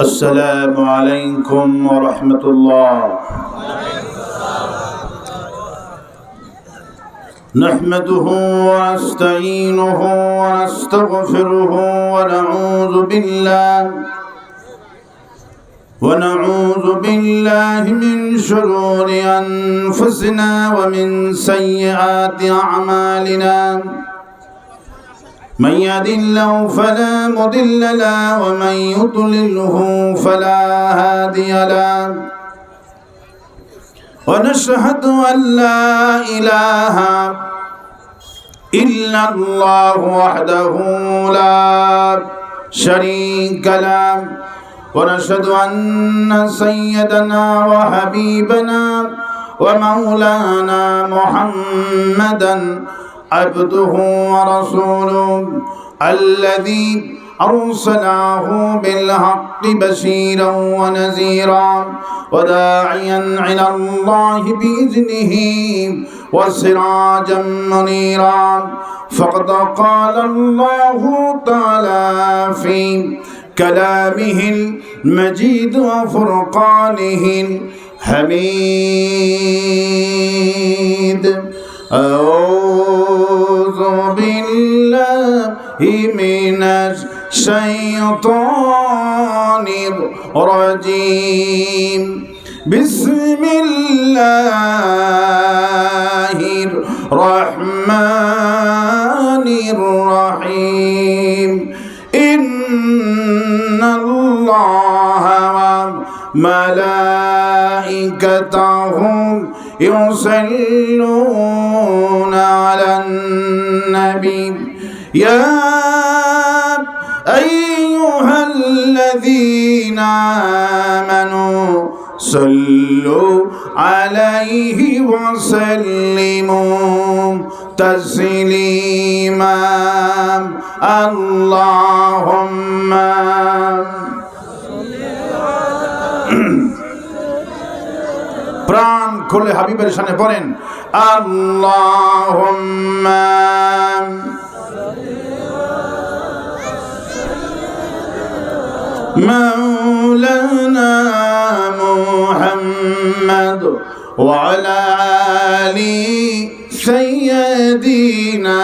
السلام عليكم ورحمة الله. نحمده ونستعينه ونستغفره ونعوذ بالله من شرور أنفسنا ومن سيئات أعمالنا. من يهد الله فلا مضل له ومن يضلله فلا هادي له. ونشهد أن لا إله إلا الله وحده لا شريك له. ونشهد أن سيدنا وحبيبنا ومولانا محمدا عبده ورسوله الذي أرسله بالحق بشيرا ونذيرا وداعيا إلى الله بإذنه وسراجا منيرا. فقد قال الله تعالى في كلامه المجيد وفرقانه الحميد. أعوذ بالله من الشيطان الرجيم. بسم الله الرحمن الرحيم. إن الله وملائكته يصلون على النبي يا أيها الذين آمنوا صلوا عليه وسلموا تسليما. اللهم প্রাণ খুলে হাবিবের সামনে পড়েন আল্লাহুম্মা মাওলানা মুহাম্মদ ওয়া আলা আলি সাইয়্যিদিনা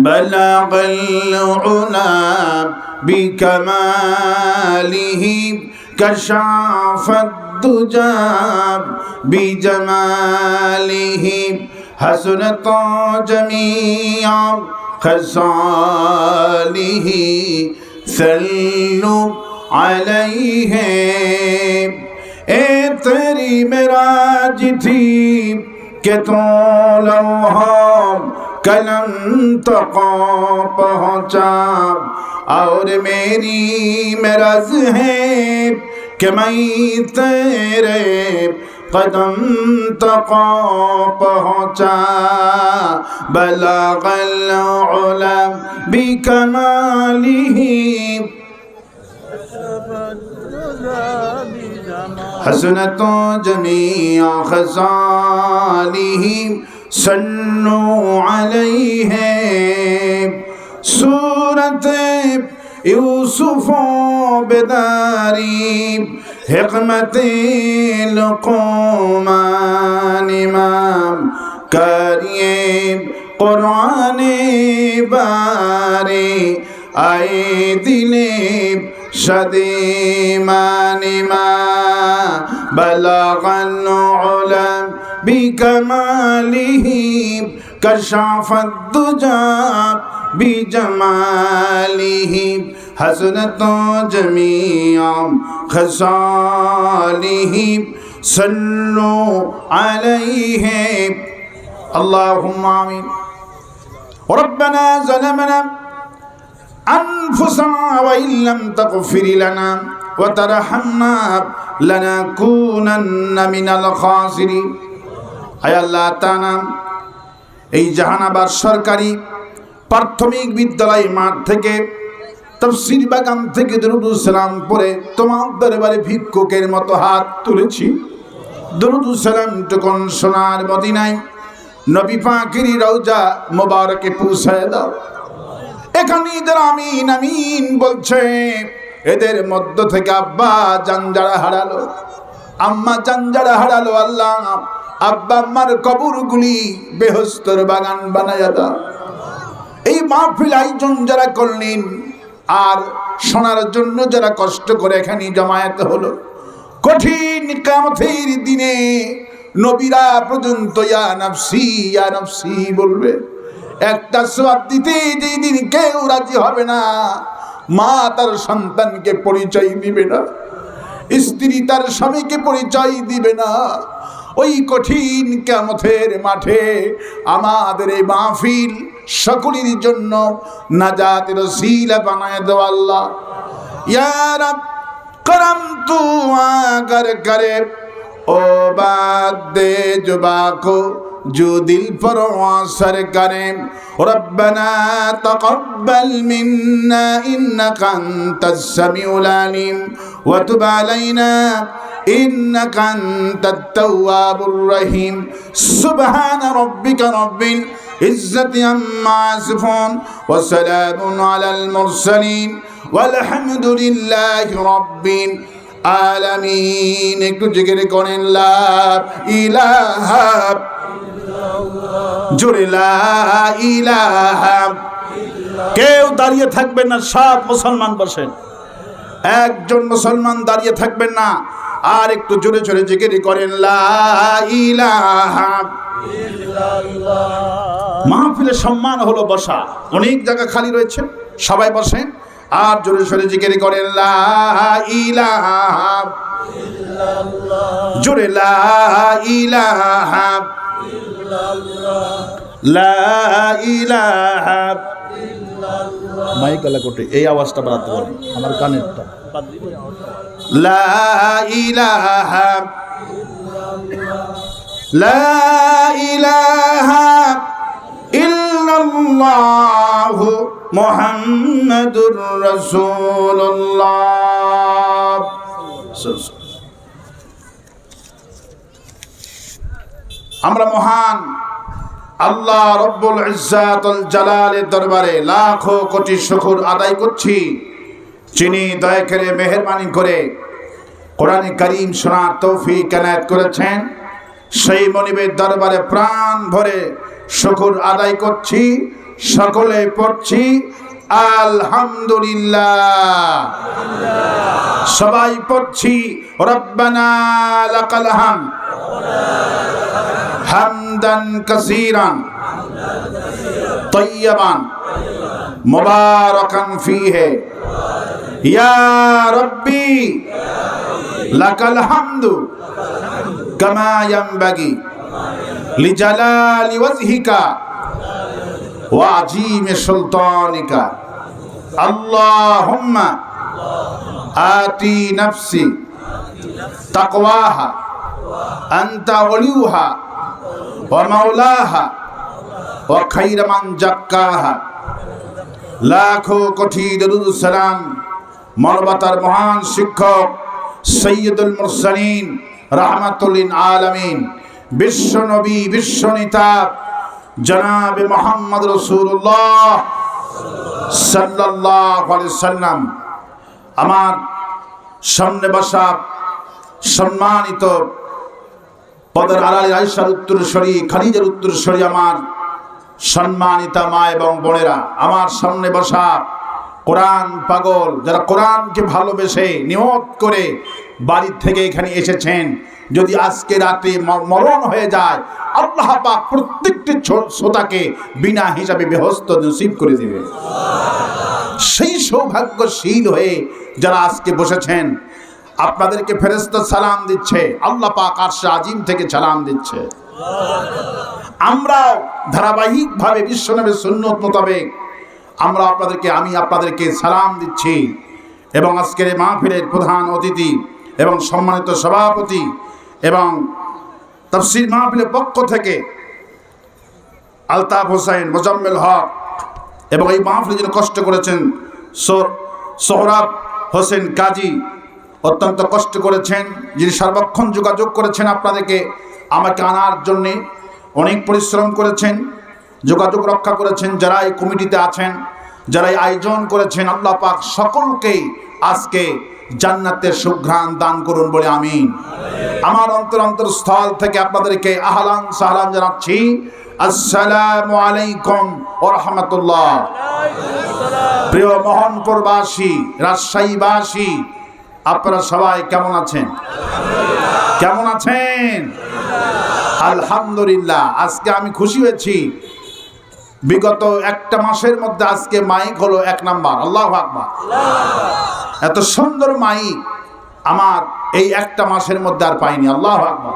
বালাগাল উলা بكماله كشف الدجى بجماله حسنت جميع خصاله صلوا عليه. اے تیری معراج تھی کہ تو لوحہ कलम तक पहुँचा और मेरी मेरज है कि मैं तेरे कदम तक पहुँचा. बलगल उला बिकमालिही हसनत जमीअ खसालिही सल्लु अलैहि. सूरत यूसुफ बेदारी हिकमत लुक़मान इमाम कारिए कुरान बारे आए दिले शदे मानिमा. बलगल उला बिकमालिही कशफ दुजा बिजमालिही हसनत जमीअ खसालिही सल्लु अलैहि. अल्लाहुम्मा आमीन. रब्बना ज़लमना अनफुसना व इल्लम तग़फिर लना व तरहमना लनकूनन्न मिनल खासिरिन. আয় আল্লাহ তাআলা এই জাহানাবাদ সরকারি প্রাথমিক বিদ্যালয় মাঠ থেকে তাফসীর বাগান থেকে দরুদ সালাম পড়ে তোমার দরবারে ভিক্ষুকের মতো হাত তুলেছি। দরুদ সালাম টুকুন সোনার মদিনায় নবী পাকের রওজা মোবারকে পৌঁছায় দাও। এখানে এদের আমিন আমিন বলছে, এদের মধ্য থেকে আব্বা জানজারা হারালো, আম্মা জানজারা হারালো। আল্লাহ আব্বা আম্মার কবরগুলি বেহস্তর বাগান বানায়া দাও। এই মাহফিল আয়োজন যারা করলেন আর শোনার জন্য যারা কষ্ট করে এখানে জমায়েত হলো, কঠিন কিয়ামতের দিনে নবীরা পর্যন্ত ইয়া নাফসি বলবে। একটা সওয়াব দিতে যেই দিন কেউ রাজি হবে না, মা তার সন্তানকে পরিচয় দিবে না, স্ত্রী তার স্বামীকে পরিচয় দিবে না, ওই কঠিন কিয়ামতের মাঠে আমাদের এই মাহফিল সকলের জন্য নাজাতের ওসিলা বানায় দাও আল্লাহ। ইয়া রব করম তু আगर करे ओ बात दे जुबा को जो दिल पर असर करे। रब्बना तक़ब्बल मिन्ना इन्नका अंतस समीउल अलीम व तुब अलैना इन्नका अंतत तव्वाबुर रहीम। सुब्हान रब्बिका रब्बिल इज्जति अम्मा यसिफून व सलामुन अलल मुरसलीन वल्हम्दुलिल्लाहि रब्बिल आलमीन। একটু জিকির করেন লা ইলাহা জোরে লা ইলাহা। কেউ দাঁড়িয়ে থাকবেন না, সব মুসলমান বসেন, একজন মুসলমান দাঁড়িয়ে থাকবেন না। আর একটু জোরে জোরে জিকির করেন লা ইলাহা ইল্লাল্লাহ। মাহফিলের সম্মান হলো বসা, অনেক জায়গা খালি রয়েছে, সবাই বসেন আর জোরে জোরে জিকির করেন লা ইলাহা ইল্লাল্লাহ। জোরে লা ইলাহা ইল্লাল্লাহ, লা ইলাহা ইল্লাল্লাহ। মাইক আলা কোটে এই আওয়াজটা বাড়াতে বলেন, আমার কানেরটা। লা ইলাহা ইল্লাল্লাহ, লা ইলাহা ইল্লাল্লাহ মুহাম্মাদুর রাসূলুল্লাহ। আমরা মহান আল্লাহ রব্বুল ইজ্জাতুল জালালের দরবারে লাখো কোটি শুকর আদায় করছি, যিনি দয়া করে মেহেরবানি করে কোরআনে কারীম শোনার তৌফিক এনায়েত করেছেন। সেই মনিবের দরবারে প্রাণ ভরে শুকর আদায় করছি, সকলে পড়ছি আলহামদুলিল্লাহ। সবাই পড়ছি রব্বানা লাকাল হামদ হামদান কাসীরান তাইয়্যিবান মুবারাকান ফীহি ইয়া রাব্বি লাকাল হামদু কামা ইয়ানবাগি লিজালালি ওয়াজহিকা ওয়া আযীমি সুলতানিকা। আল্লাহুম্মা আতি নাফসি তাকওয়াহা আনতা ওয়ালিউহা ওয়া মাওলাহা ওয়া খায়রা মান যাক্কাহা। লাখো কোটি দরুদ সালাম মানবতার মহান শিক্ষক সৈয়দুল মুরসালিন রাহমাতুল লিল আলামিন বিশ্ব নবী বিশ্ব নেতা জনাবে মুহাম্মদ রাসূলুল্লাহ সাল্লাল্লাহু আলাইহি সাল্লাম। আমার সামনে বসা সম্মানিত পদের আড়ালে আয়েশার উত্তরসূরি, খাদিজার উত্তরসূরি আমার সম্মানিতা মা এবং বোনেরা, আমার সামনে বসা কোরআন পাগল যারা কোরআনকে ভালোবেসে নিয়ত করে বাড়ি থেকে এখানে এসেছেন, যদি আজকে রাতে মরণ হয়ে যায় আল্লাহ পাক প্রত্যেকটি শ্রোতাকে বিনা হিসাবে বেহেশত নসিব করে দিবে। সেই সৌভাগ্যশীল হয়ে যারা আজকে বসেছেন, আপনাদেরকে ফেরেশতা সালাম দিচ্ছে, আল্লাহ পাক আরশে আজিম থেকে সালাম দিচ্ছে। আমরা ধারাবাহিকভাবে বিশ্বনবীর সুন্নত মোতাবেক আমি আপনাদেরকে সালাম দিচ্ছি। এবং আজকের এই মাহফিলের প্রধান অতিথি এবং সম্মানিত সভাপতি এবং তাফসীর মাহফিলের পক্ষ থেকে আলতাফ হোসেন, মোজাম্মেল হক, এবং এই মাহফিলের জন্য কষ্ট করেছেন সোহরাব হোসেন কাজী, অত্যন্ত কষ্ট করেছেন, যিনি সর্বক্ষণ যোগাযোগ করেছেন আপনাদেরকে আমাকে আনার জন্যে, অনেক পরিশ্রম করেছেন, যোগাযোগ রক্ষা করেছেন। যারা এই কমিটিতে আছেন যারা আয়োজন করেছেন আল্লাহ পাক সকলকে আজকে জান্নাতের সুঘ্রাণ দান করুন বলে আমিন। আমার অন্তর স্থল থেকে আপনাদেরকে আহলান সাহলান জানাচ্ছি, আসসালামু আলাইকুম ওয়া রাহমাতুল্লাহ। প্রিয় মোহনপুরবাসী, রাজশাহীবাসী, আপনারা সবাই কেমন আছেন? কেমন আছেন? আলহামদুলিল্লাহ। আজকে আমি খুশি হয়েছি, বিগত একটা মাসের মধ্যে আজকে মাইক হলো 1 নাম্বার। আল্লাহু আকবার। এত সুন্দর মাইক আমার এই একটা মাসের মধ্যে আর পাইনি। আল্লাহু আকবার।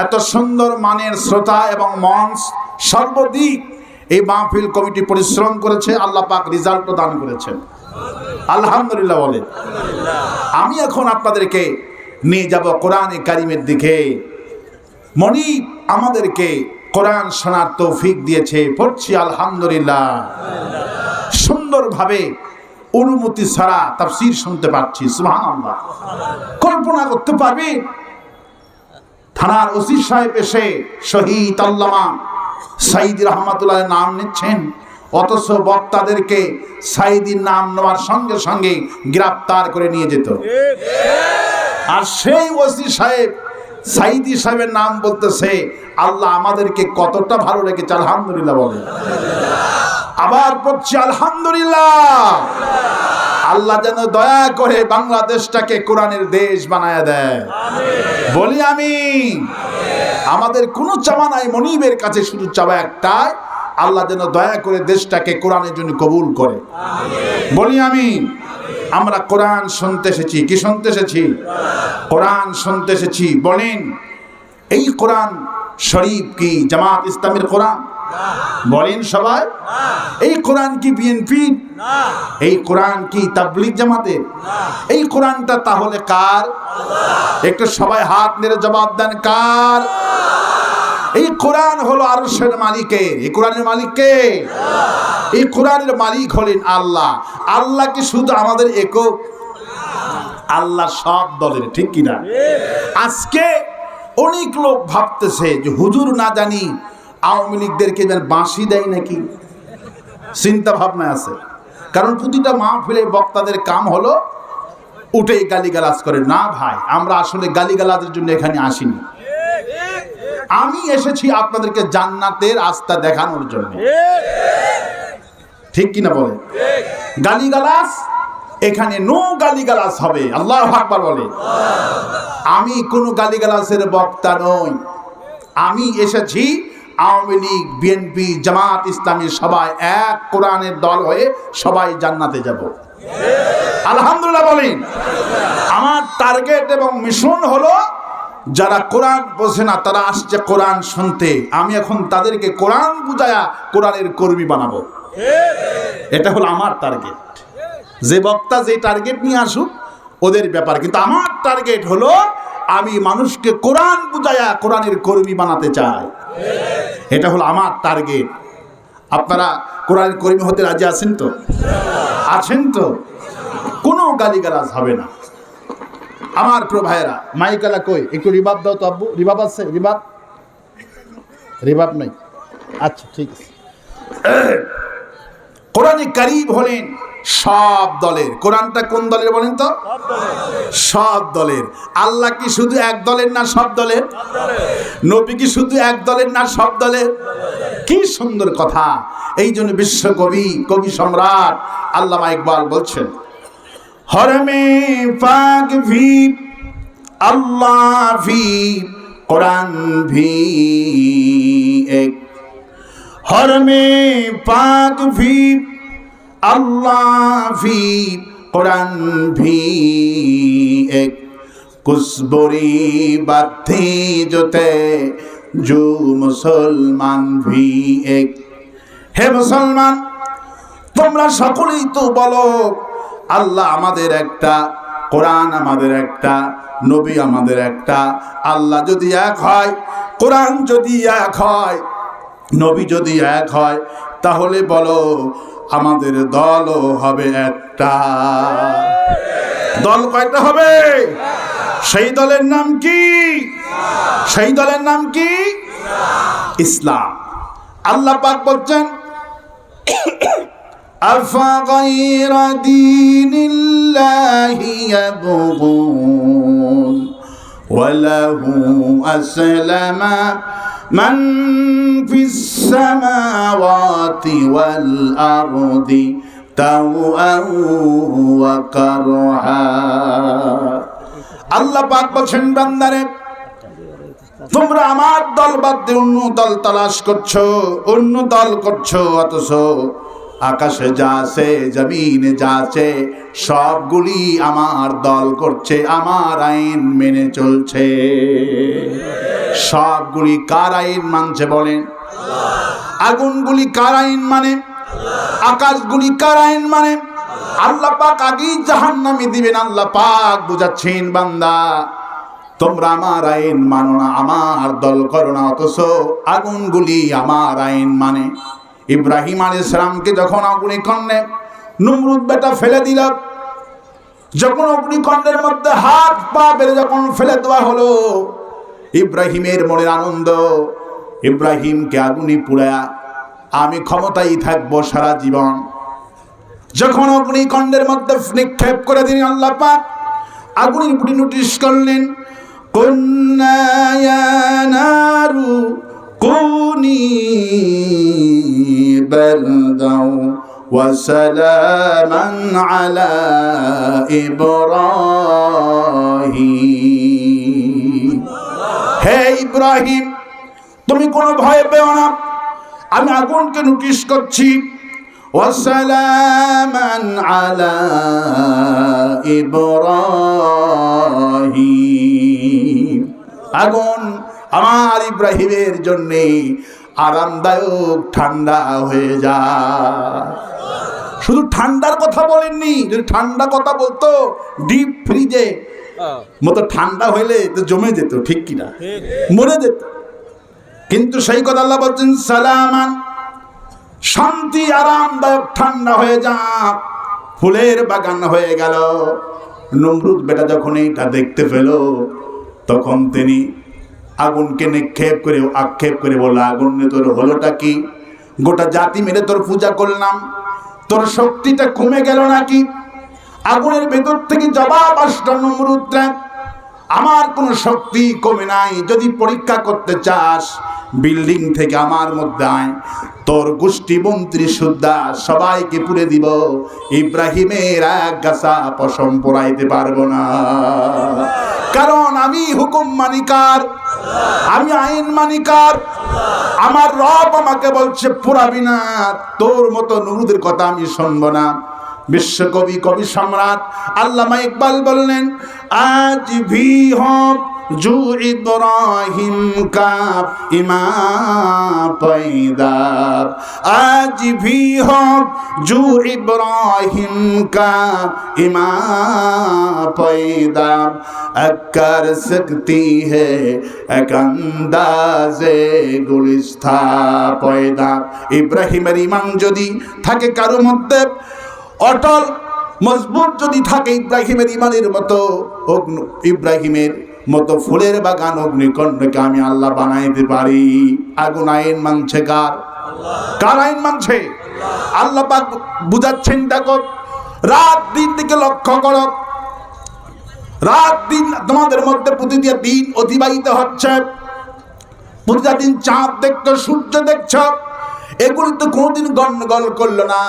এত সুন্দর মানের শ্রোতা এবং মঞ্চ সর্বদিক এই মাহফিল কমিটি পরিশ্রম করেছে, আল্লাহ পাক রেজাল্ট দান করেছেন। আলহামদুলিল্লাহ বলে। আমি এখন আপনাদেরকে নিয়ে যাব কোরআনে কারিমের দিকে। মনিব আমাদেরকে কোরআন শোনার তৌফিক দিয়েছে, পড়ছি আলহামদুলিল্লাহ। সুন্দরভাবে অনুমতি ছাড়া তাফসীর শুনতে পাচ্ছি, সুবহানাল্লাহ। কল্পনা করতে পারবে থানার ওসি সাহেব এসে শহীদ আল্লামা সাইদি রহমাতুল্লাহর নাম নিচ্ছেন, অথচ বক্তাদেরকে সাইদির নাম নেওয়ার সঙ্গে সঙ্গে গ্রেফতার করে নিয়ে যেত। আর সেই ওসি সাহেব সাইদি সাহেবের নাম বলতেছে। আল্লাহ আমাদেরকে কতটা ভালো রেখেছে, আলহামদুলিল্লাহ বলে। আবার পড়ছি আলহামদুলিল্লাহ। আল্লাহ যেন দয়া করে বাংলাদেশটাকে কোরআনের দেশ বানায় দেয়, বলি আমিন। আমাদের কোনো চাওয়া নাই মনিবের কাছে, শুধু চাওয়া একটাই, আল্লাহ যেন দয়া করে দেশটাকে কোরআনের জন্য কবুল করে, বলি আমিন। আমরা কোরআন শুনতে এসেছি। কি শুনতে এসেছি? কোরআন শুনতে এসেছি। বলেন, এই কোরআন শরীফ কি জামাত ইসলামের কোরআন? বলেন সবাই। এই কোরআন কি বিএনপির? এই কোরআন কি তাবলীগ জামাতের? এই কোরআনটা তাহলে কার? একটু সবাই হাত নেড়ে জবাব দেন, কার? এই কোরআন হলো আরশের মালিকের। এই কোরআনের মালিক কে? এই কোরআনের মালিক হলেন আল্লাহ। আল্লাহ কি শুধু আমাদের একক? আল্লাহ সব দলের, ঠিক কিনা? আজকে অনেক লোক ভাবতেছে যে হুজুর না জানি আওয়ামী লীগদেরকে বাঁশি দেয় নাকি, চিন্তা ভাবনা আছে। কারণ প্রতিটা মাহফিলে বক্তাদের কাম হলো উঠেই গালিগালাজ করে। না ভাই, আমরা আসলে গালিগালাজের জন্য এখানে আসিনি। আমি এসেছি আপনাদেরকে জান্নাতের রাস্তা দেখানোর জন্য, ঠিক কিনা বলে? গালিগালাজ এখানে নো গালিগালাজ হবে। আল্লাহু আকবার বলে। আমি কোনো গালিগালাজের বক্তা নই। আমি এসেছি আওয়ামী লীগ, বিএনপি, জামাত ইসলামী সবাই এক কোরআনের দল হয়ে সবাই জান্নাতে যাব, আলহামদুলিল্লাহ বলেন। আমার টার্গেট এবং মিশন হলো, যারা কোরআন বোঝে না তারা আসছে কোরআন শুনতে, আমি এখন তাদেরকে কোরআন বুঝায়া কোরআনের কর্মী বানাবো। এটা হলো আমার টার্গেট। যে বক্তা যে টার্গেট নিয়ে আসুক ওদের ব্যাপার, কিন্তু আমার টার্গেট হলো আমি মানুষকে কোরআন বুঝায়া কোরআনের কর্মী বানাতে চাই। এটা হলো আমার টার্গেট। আপনারা কোরআনের কর্মী হতে রাজি আছেন তো? আছেন তো? কোনো গালিগালাজ হবে না। আমার প্রিয় ভাইয়েরা, মাইকালা কই, একটু রিবাব দাও তো আব্বু। রিবাব আছে? রিবাব? রিবাব নাই? আচ্ছা ঠিক আছে। কোরআনে কারীম হলেন সব দলের। কোরআনটা কোন দলের বলেন তো? সব দলের। আল্লাহ কি শুধু এক দলের না সব দলের? নবী কি শুধু এক দলের না সব দলের? কি সুন্দর কথা। এই জন্য বিশ্বকবি, কবি সম্রাট আল্লামা ইকবাল বলছেন, হরমে পাক ভি আল্লাহ ভি কোরআন ভি এক, হরমে পাক ভি अल्लाह भी कुरान भी एक कुछ बुरी बातें जो थे जो मुसलमान भी एक। हे मुसलमान, তোমরা সকলেই তো বলো আল্লাহ আমাদের একটা, কোরআন আমাদের একটা, নবী আমাদের একটা। আল্লাহ যদি এক হয়, কোরআন যদি এক হয়, নবী যদি এক হয়, তাহলে বলো আমাদের দলও হবে একটা। দল কয়টা হবে? সেই দলের নাম কি? সেই দলের নাম কি? ইসলাম। আল্লাহ পাক বলছেন أفغير دين الله يبغون وله أسلم من في السماوات والأرض طوعا وكرها আল্লাহ পাক বলেন বান্দারে তোমরা আমার দল বাদ দিয়ে অন্য দল তালাশ করছো, অন্য দল করছো, অথচ আকাশে যা আছে জমিনে যা আছে সবগুলি আমার দল করছে, আমার আইন মেনে চলছে। সবগুলি কার আইন মানছে বলেন? আগুনগুলি কার আইন মানে? আকাশগুলি কার আইন মানে? আল্লাহ পাক আগেই জাহান্নামে দিবেন। আল্লাহ পাক বুঝাচ্ছেন বান্দা তোমরা আমার আইন মানো না, আমার দল করো না, অথচ আগুনগুলি আমার আইন মানে। ইব্রাহিম আলাইহিস সালামকে যখন অগ্নিকুণ্ডে নমরুদ বেটা ফেলে দিল, যখন অগ্নিকুণ্ডের মধ্যে হাত পা বেড়ে যখন ফেলে দেওয়া হলো, ইব্রাহিমের মনের আনন্দ, ইব্রাহিমকে আগুনে পুড়া আমি ক্ষমতায় থাকবো সারা জীবন। যখন অগ্নিকুণ্ডের মধ্যে নিক্ষেপ করে দিলেন, আল্লাহ পাক আগুনের প্রতি নোটিশ করলেন, কুন্না ইয়া নারু কুনি বারদাও ওয়া সালামান আলা ইব্রাহিম। হে ইব্রাহিম, তুমি কোনো ভয় পেও না, আমি আগুনকে নোটিশ করছি। ওয়া সালামান আলা ইব্রাহিম, আগুন আমার ইব্রাহিমের জন্য আরামদায়ক ঠান্ডা হয়ে যায়। শুধু ঠান্ডার কথা বলেননি, যদি ঠান্ডা কথা বলতো ডিপ ফ্রিজে মতো ঠান্ডা হইলে তো জমে যেত, ঠিক কিনা, মরে যেত। কিন্তু সেই কথা আল্লাহ বলছেন সালামান, শান্তি আরামদায়ক ঠান্ডা হয়ে যা, ফুলের বাগান হয়ে গেল। নমরুদ বেটা যখন এইটা দেখতে পেল, তখন তিনি আগুনকে নিক্ষেপ করে আক্ষেপ করে বলল, আগুন তোর হলোটা কি? গোটা জাতি মেরে তোর পূজা করলাম, তোর শক্তিটা কমে গেল নাকি? আগুনের ভেতর থেকে জবাব আসলো, নমরুদ আমার কোনো শক্তি কমে নাই, যদি পরীক্ষা করতে চাস বিল্ডিং থেকে আমার মধ্যে আয়, তোর গোষ্ঠী মন্ত্রী সুদ্ধা সবাইকে পুড়ে দিব, ইব্রাহিমের এক গাছা পশম পোড়াইতে পারবো না। কারণ আমি হুকুম মানিকার, আমি আইন মানিকার। আমার রব আমাকে বলছে পোড়াবি না, তোর মতো নমরুদের কথা আমি শুনবো না। বিশ্বকবি কবি সম্রাট আল্লামা ইকবাল বললেন, আজ ভি হোক জু ইব্রাহিম কা ইমাম পয়দা, আজ ভি হোক জু ইব্রাহিম কা ইমাম পয়দা, कर सकती है एक अंदाज़े गुलिस्ता পয়দা। ইব্রাহিমের ঈমান যদি থাকে কারো মধ্যে, অটল মজবুত যদি থাকে ইব্রাহিমের ঈমানের মতো, ইব্রাহিমের মতো ফুলের বাগান অগ্নিকুণ্ডকে আমি আল্লাহ বানাইতে পারি। আগুন আইন মানছে কার? কার আইন মানছে? আল্লাহ পাক বুঝাচ্ছেন, দেখো রাত দিন দিকে লক্ষ্য করো, রাত দিন তোমাদের মধ্যে প্রতিদিন দিন অতিবাহিত হচ্ছে, প্রতিটা দিন চাঁদ দেখছো, সূর্য দেখছো, এগুলি তো কোনদিন গন্ডগোল করলো না।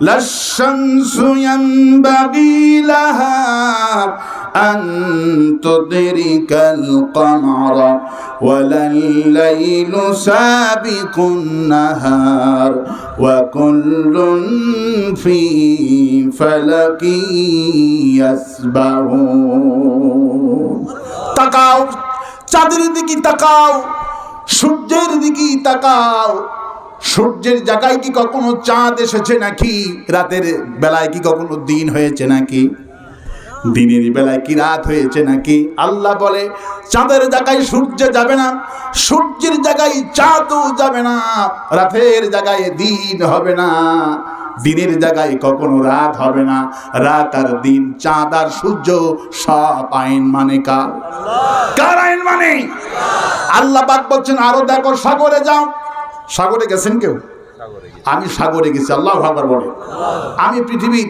লাশামসু ইয়ানবাগি লাহা আন তুদরিকাল কমারা ওয়ালাল লাইলু সাবিকুন নাহার ওয়া কুল্লুন ফি ফালাকি ইয়াসবাহুন। তাকাও চাঁদের দিকে, তাকাও সূর্যের দিকে, তাকাও। সূর্যের জায়গায় কি কখনো চাঁদ এসেছে নাকি? রাতের বেলায় কি কখনো দিন হয়েছে নাকি? দিনের বেলায় কি রাত হয়েছে নাকি? আল্লাহ বলে চাঁদের জায়গায় সূর্য যাবে না, সূর্যের জায়গায় চাঁদও যাবে না, রাতের জায়গায় দিন হবে না, দিনের জায়গায় কখনো রাত হবে না। রাত আর দিন, চাঁদ আর সূর্য সব আইন মানে কার? কার আইন মানে? আল্লাহ পাক বলছেন আরো দেখো, সাগরে যাও। সাগরে গেছেন কেউ? আমি সাগরে গেছি, আল্লাহু আকবার বলে। আমি পৃথিবীর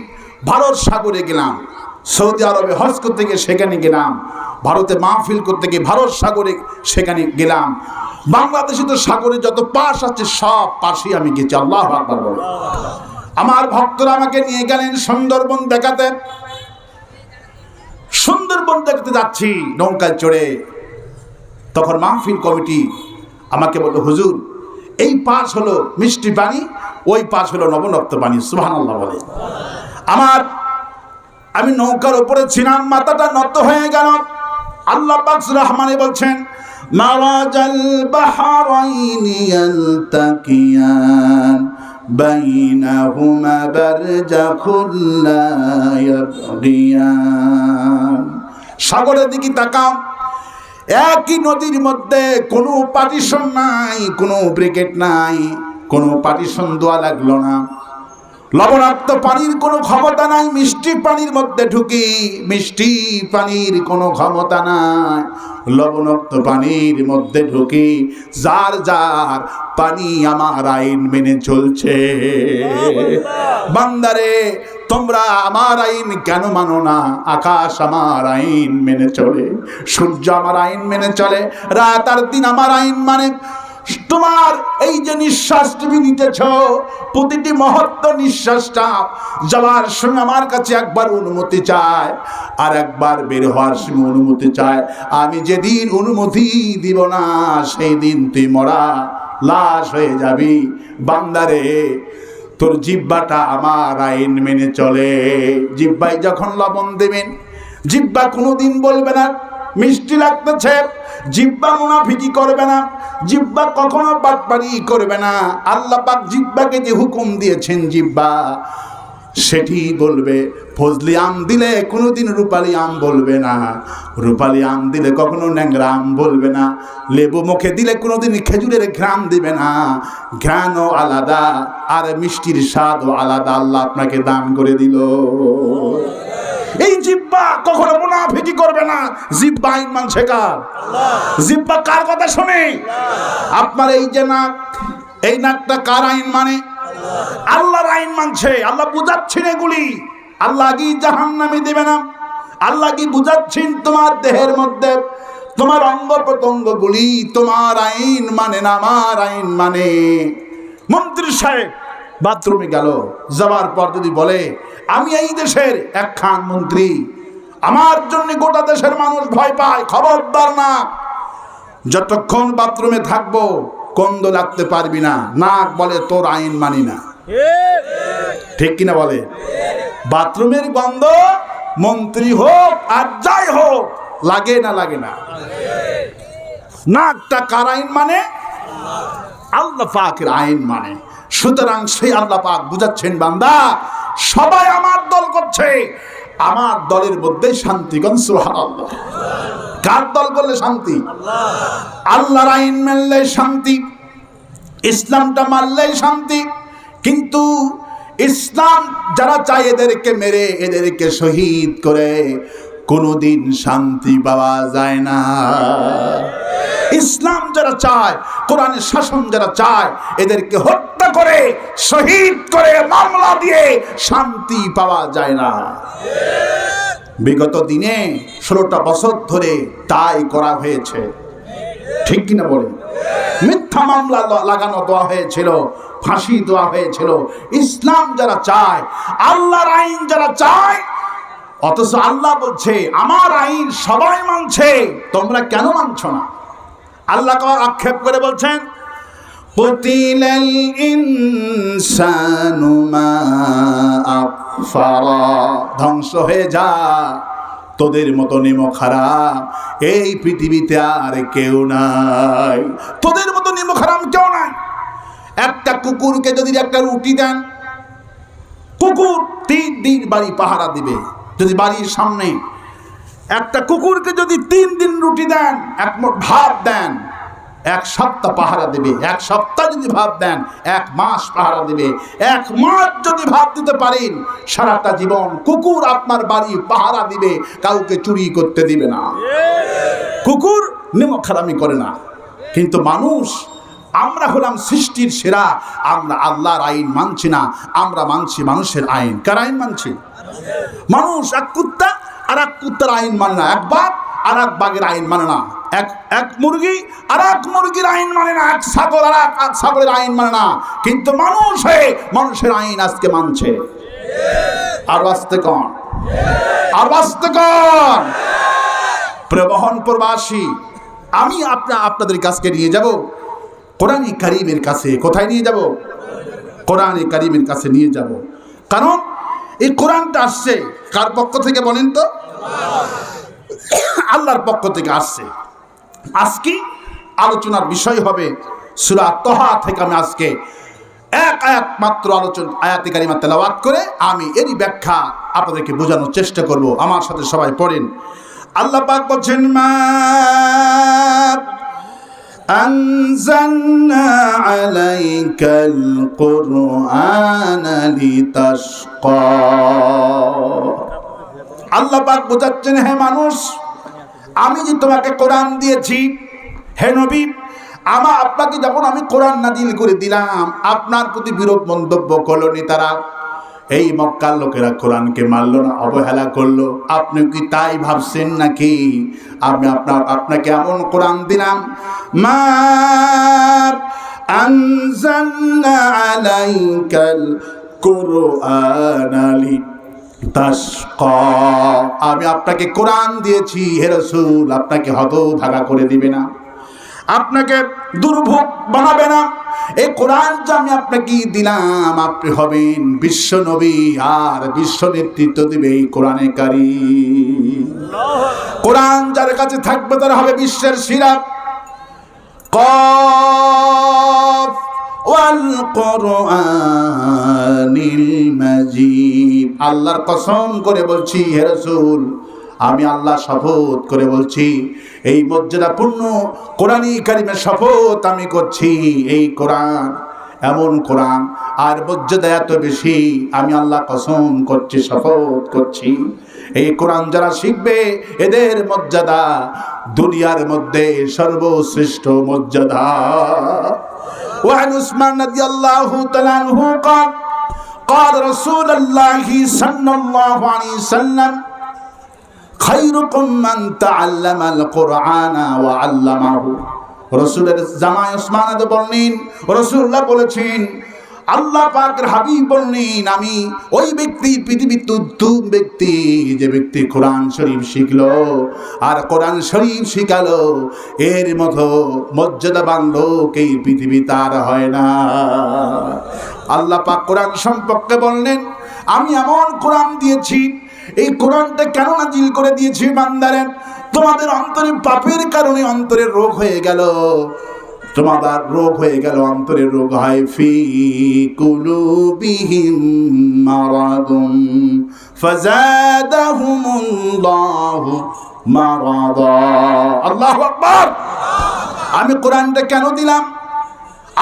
ভারত সাগরে গেলাম, সৌদি আরবে হজ করতে গিয়ে সেখানে গেলাম, ভারতে মাহফিল করতে গিয়ে ভারত সাগরে সেখানে গেলাম, বাংলাদেশে তো সাগরে যত পাশ আছে সব পাশে আমি গেছি, আল্লাহু আকবার বলে। আমার ভক্তরা আমাকে নিয়ে গেলেন সুন্দরবন দেখাতে। সুন্দরবন দেখতে যাচ্ছি নৌকায় চড়ে। তখন মাহফিল কমিটি আমাকে বলল, হুজুর এই পাশ হলো মিষ্টি পানি, ওই পাশ হলো লবণাক্ত পানি। সুবহানাল্লাহ বলে। আমি নৌকার উপরে ছিলাম, মাথাটা নত হয়ে গেল। আল্লাহ পাক রহমানে বলছেন, মাওয়াজাল বাহরাইনি ইয়ালতাকিয়ান বাইনাহুমা বারজাখুল লা ইয়াবগিয়ান। সাগরের দিকে তাকাও, একই নদীর মধ্যে কোনো পার্টিশন নাই, কোনো ব্রিগেড নাই, কোনো পার্টিশন দেওয়া লাগলো না। লবণাক্ত পানির কোনো ক্ষমতা নাই মিষ্টি পানির মধ্যে ঢুকি, মিষ্টি পানির কোনো ক্ষমতা নাই লবণাক্ত পানির মধ্যে ঢুকি। যার যার পানি আমার আইন মেনে চলছে। বান্দারে তোমরা আমার আইন কেন মানো না? আকাশ আমার আইন মেনে চলে, সূর্য আমার আইন মেনে চলে, রাত আর দিন আমার আইন মানে। তোমার এই যে নিঃশ্বাস তুমি নিতেছ, প্রতিটি মহত্ব নিঃশ্বাসটা যাওয়ার সময় আমার কাছে একবার অনুমতি চায়, আর একবার বের হওয়ার সময় অনুমতি চায়। আমি যেদিন অনুমতি দিব না সেই দিন তুই মরা লাশ হয়ে যাবি। বান্দারে তোর জিহ্বাটা আমার আইন মেনে চলে। জিহ্বায় যখন লবণ দেবেন, জিহ্বা কোনোদিন বলবে না মিষ্টি লাগতেছে, জিহ্বা মুনাফিকি করবে না, জিহ্বা কখনো বাটপারি করবে না। আল্লাহ পাক জিহ্বাকে যে হুকুম দিয়েছেন জিহ্বা সেটি বলবে। ফজলি আম দিলে কোনোদিন রূপালি আম বলবে না, রূপালি আম দিলে কখনো ন্যাংরা আম বলবে না, লেবু মুখে দিলে কোনোদিন খেজুরের ঘ্রাণ দিবে না। ঘ্রাণও আলাদা আর মিষ্টির স্বাদও আলাদা আল্লাহ আপনাকে দান করে দিল। এই জিহ্বা কখনো মুনাফিকি করবে না। জিহ্বা আইন মানছে কার? জিহ্বা কার কথা শুনে? আপনার এই যে নাক, এই নাকটা কার আইন মানে? আল্লাহর আইন মানছে। আল্লাহ বুঝাচ্ছেন এগুলি। আল্লাহ কি জাহান্নামে দেবে না? আল্লাহ কি বুঝাচ্ছেন তোমার দেহের মধ্যে তোমার অঙ্গ প্রত্যঙ্গগুলি তোমার আইন মানে না, আমার আইন মানে। মন্ত্রী সাহেব বাথরুমে গেল, যাওয়ার পর যদি বলে আমি এই দেশের একখান মন্ত্রী, আমার জন্য গোটা দেশের মানুষ ভয় পায়, খবরদার না। যতক্ষণ বাথরুমে থাকবো গন্ধ লাগতে পারবি না। নাক বলে তোর আইন মানি না, ঠিক কিনা বলে? বাথরুমের গন্ধ মন্ত্রী হোক আর যাই হোক লাগে না, লাগে না। নাকটা কার আইন মানে? আল্লাহ পাকের আইন মানে। সুতরাং সেই আল্লাহ পাক বুঝাচ্ছেন, বান্দা সবাই আমার দল করছে, আমার দলের মধ্যে শান্তিগণ। সুবহানাল্লাহ। কার দল করলে শান্তি? আল্লাহর আইন মানলে শান্তি, ইসলামটা মানলেই শান্তি। কিন্তু ইসলাম যারা চায় এদেরকে মেরে, এদেরকে শহীদ করে কোনোদিন শান্তি পাওয়া যায় না। ইসলাম যারা চায়, কোরআনের শাসন যারা চায়, এদেরকে হত্যা করে শহীদ করে মামলা দিয়ে শান্তি পাওয়া যায় না। বিগত দিনে 16টা বছর ধরে তাই করা হয়েছে, ঠিক কিনা বলে? মিথ্যা মামলা লাগানো দেওয়া হয়েছিল, ফাঁসি দেওয়া হয়েছিল। ইসলাম যারা চায়, আল্লাহর আইন যারা চায়, অথচ আল্লাহ বলছে আমার আইন সবাই মানছে, তোমরা কেন মানছো না? আল্লাহ আক্ষেপ করে বলছেন, কুতিলাল ইনসানু মা আকফারা, ধ্বংস হয়ে যা, তোদের মতো নিমক হারাম এই পৃথিবীতে আর কেউ নাই। তোদের মতো নিমক হারাম কেউ নাই। একটা কুকুরকে যদি একটা রুটি দেন, কুকুর 3 দিন বাড়ি পাহারা দিবে। যদি বাড়ির সামনে একটা কুকুরকে যদি 3 দিন রুটি দেন, 1 মুঠ ভাত দেন, 1 সপ্তাহ পাহারা দেবে। 1 সপ্তাহ যদি ভাত দেন 1 মাস পাহারা দেবে। 1 মাস যদি ভাত দিতে পারেন, সারাটা জীবন কুকুর আপনার বাড়ি পাহারা দিবে, কাউকে চুরি করতে দিবে না। কুকুর নিমক হারামি করে না, কিন্তু মানুষ আমরা হলাম সৃষ্টির সেরা, আমরা আল্লাহর আইন মানছি না, আমরা মানছি মানুষের আইন। কার আইন মানছি? মানুষ। এক কুত্তা আর এক কুত্তার আইন মানে না, এক বাঘ আর এক বাঘের আইন মানে না, এক মুরগি আর এক মুরগির আইন মানে না, এক ছাগল আর এক ছাগলের আইন মানে না। কিন্তু মানুষ হয়ে মানুষের আইন আজকে মানছে। আর বাঁচতে কন, আর বাঁচতে কন। প্রবহন প্রবাসী, আমি আপনাদের কাছে নিয়ে যাব কোরআন কারীমের কাছে। কোথায় নিয়ে যাব? কোরআন কারীমের কাছে নিয়ে যাব। কারণ এই কোরআনটা আসছে কার পক্ষ থেকে বলেন তো? আল্লাহর পক্ষ থেকে আসছে। আজকে আলোচনার বিষয় হবে সূরা তাহা থেকে। আমি আজকে এক আয়াত মাত্র আয়াতে কারিমা তেলাওয়াত করে আমি এরই ব্যাখ্যা আপনাদেরকে বোঝানোর চেষ্টা করব। আমার সাথে সবাই পড়েন। আল্লাহ পাক বলছেন, মা আনজালনা আলাইকাল কুরআনা লিতাশকা। আল্লাহ পাক বোঝাচ্ছেন, হে মানুষ, আমি যে তোমাকে কোরআন দিয়েছি, হে নবী, আপনাকে যখন আমি কোরআন নাজিল করে দিলাম, আপনার প্রতি বিরূপ মন্তব্য করলো নেতারা। এই মক্কার লোকেরা কোরআনকে মানলো না, অবহেলা করলো। আপনি কি তাই ভাবছেন নাকি আমি আপনাকে এমন কোরআন দিলাম? মা আনজালনা আলাইকাল কুরআনা লিতাশকা। আমি আপনাকে কোরআন দিয়েছি হে রাসূল, আপনাকে হতভাগা করে দিবে না, আপনাকে দুর্ভোগ বানাবে না। এই কোরআন যে আমি আপনাকে দিলাম, আপনি হবেন বিশ্ব নবী, আর বিশ্ব নেতৃত্ব দিবে এই কোরআনে কারীম। কোরআন যার কাছে থাকবে তারা হবে বিশ্বের সেরা। কফ ওয়াল কুরআনিল মাজিদ। আল্লাহর কসম করে বলছি হে রাসূল, আমি আল্লাহ শপথ করে বলছি, এই মর্যাদাপূর্ণ কোরআন কারীমের শপথ আমি করছি। এই কোরআন এমন কোরআন, আর মর্যাদা এত বেশি, আমি আল্লাহ কসম করছি, শপথ করছি। এই কোরআন যারা শিখবে এদের মর্যাদা দুনিয়ার মধ্যে সর্বশ্রেষ্ঠ মর্যাদা। ওয়ান উসমান রাদিয়াল্লাহু তাআলা আনহু قال قال رسول الله صلى الله عليه وسلم খায়রুকুম মান তাআল্লামাল কুরআনা ওয়া আল্লামাহু। রাসূলের জামাই উসমান বললেন, রাসূলুল্লাহ বলেছেন, আল্লাহ পাকের হাবিব বললেন, আমি ওই ব্যক্তি, পৃথিবীর উত্তম ব্যক্তি, যে ব্যক্তি কোরআন শরীফ শিখলো আর কোরআন শরীফ শিখালো, এর মতো মর্যাদাবান লোক এই পৃথিবী তার হয় না। আল্লাহ পাক কোরআন সম্পর্কে বললেন, আমি এমন কোরআন দিয়েছি। এই কোরআনটা কেন নাজিল করে দিয়েছি বান্দারে? তোমাদের অন্তরে পাপের কারণে অন্তরের রোগ হয়ে গেল, তোমাদের রোগ হয়ে গেল, অন্তরের রোগ হয়। ফি কুলুবিহিম মারাদুন ফাযাদাহুমুল্লাহু মারাদা। আল্লাহু আকবার। আমি কোরআনটা কেন দিলাম?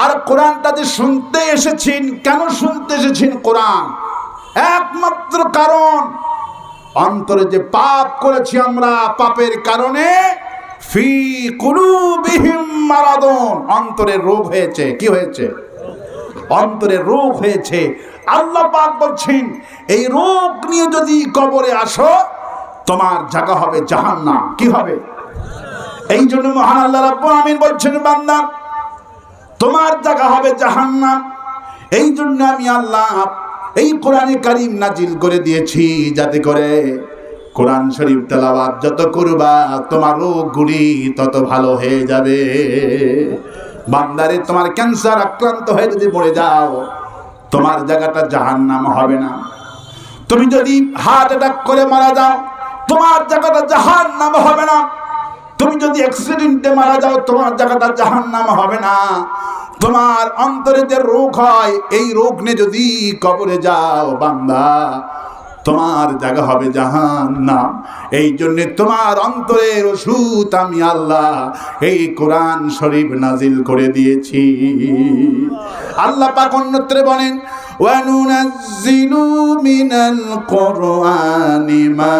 আর কোরআনটা যে শুনতে এসেছেন, কেন শুনতে এসেছেন কোরআন? একমাত্র কারণ, অন্তরে যে পাপ করেছি আমরা, পাপের কারণে ফি কুলুবিহিম মারাদুন, অন্তরে রোগ হয়েছে। কি হয়েছে? অন্তরে রোগ হয়েছে। আল্লাহ পাক বলছেন, এই রোগ নিয়ে যদি কবরে আসো, তোমার জায়গা হবে জাহান্নাম। কি হবে? এই জন্য মহান আল্লাহ রাব্বুল আমিন বলছেন, বান্দা তোমার জায়গা হবে জাহান্নাম। এই জন্য আমি আল্লাহ এই কোরআনে কারীম নাজিল করে দিয়েছি, যাতে করে কোরআন শরীফ তেলাওয়াত যত করবা তোমার রোগগুলি তত ভালো হয়ে যাবে। বান্দারে, তোমার ক্যান্সার আক্রান্ত হয়ে যদি মরে যাও, তোমার জায়গাটা জাহান্নাম হবে না। তুমি যদি হার্ট অ্যাটাক করে মারা যাও, তোমার জায়গাটা জাহান্নাম হবে না। তুমি যদি অ্যাক্সিডেন্টে মারা যাও, তোমার জায়গাটা জাহান্নাম হবে না। তোমার অন্তরে যে রোগ হয়, এই রোগ নিয়ে যদি কবরে যাও বান্দা, তোমার জায়গা হবে জাহান্নাম। এই জন্য তোমার অন্তরের ওষুধ আমি আল্লাহ এই কোরআন শরীফ নাজিল করে দিয়েছি। আল্লাহ পাক অন্যত্রে বলেন, ওয়া নুনাজ্জিলু মিনাল কুরআনি মা